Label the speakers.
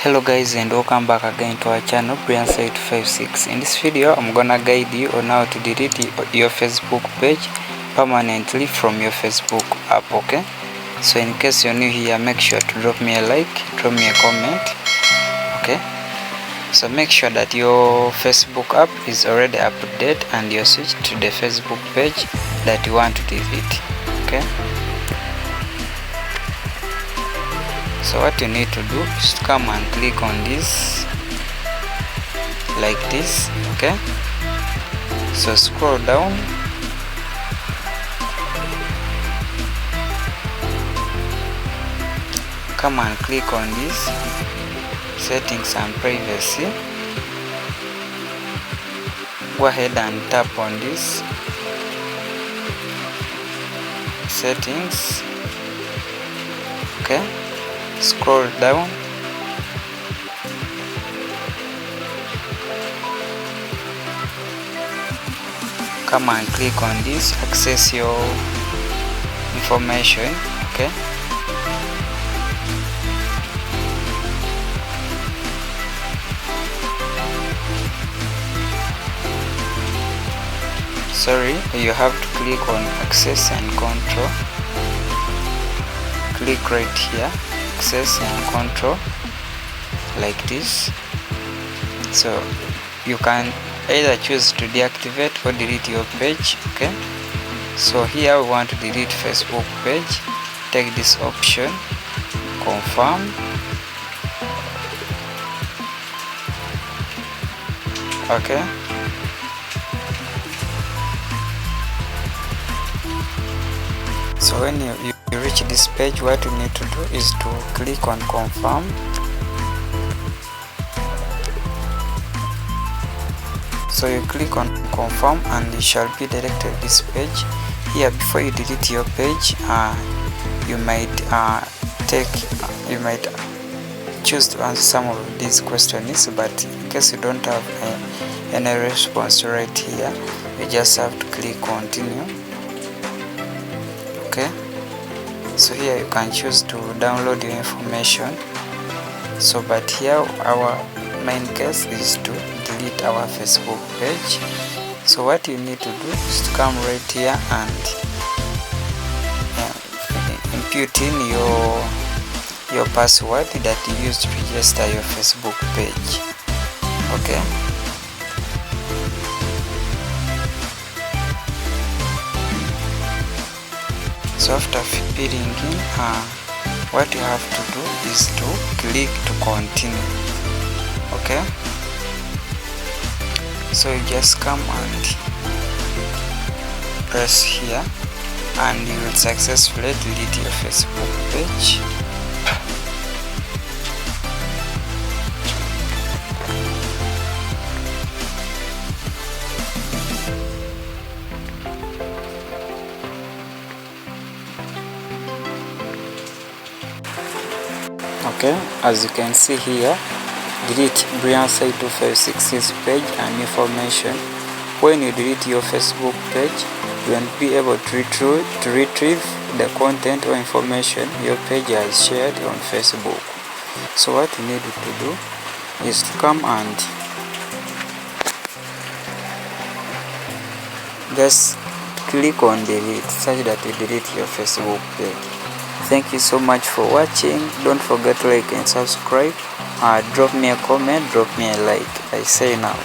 Speaker 1: Hello guys, and welcome back again to our channel Briansite56. In this video I'm gonna guide you on how to delete your Facebook page permanently from your Facebook app. Okay, so in case you're new here, make sure to drop me a like, drop me a comment. Okay, so make sure that your Facebook app is already up to date and you're switched to the Facebook page that you want to delete. Okay, so what you need to do is to come and click on this like this. Okay, so scroll down, come and click on this settings and privacy. Go ahead and tap on this settings. Okay, scroll down, come and click on this access your information. Okay, sorry, you have to click on access and control. Click right here, access and control, like this. So you can either choose to deactivate or delete your page. Okay, so here we want to delete Facebook page. Take this option, confirm. Okay, so when you reach this page, what you need to do is to click on confirm. So you click on confirm and you shall be directed this page. Here, before you delete your page, you might choose to answer some of these questions, but in case you don't have any response right here, you just have to click continue. Okay, so here you can choose to download your information. So but here our main case is to delete our Facebook page. So what you need to do is to come right here and input in your password that you used to register your Facebook page. Okay, so after filling in, what you have to do is to click to continue. Okay, so you just come and press here and you will successfully delete your Facebook page. Okay, as you can see here, delete Briansite256's page and information. When you delete your Facebook page, you won't be able to retrieve the content or information your page has shared on Facebook. So what you need to do is to come and just click on delete such that you delete your Facebook page. Thank you so much for watching. Don't forget to like and subscribe. Drop me a comment, drop me a like. I say now.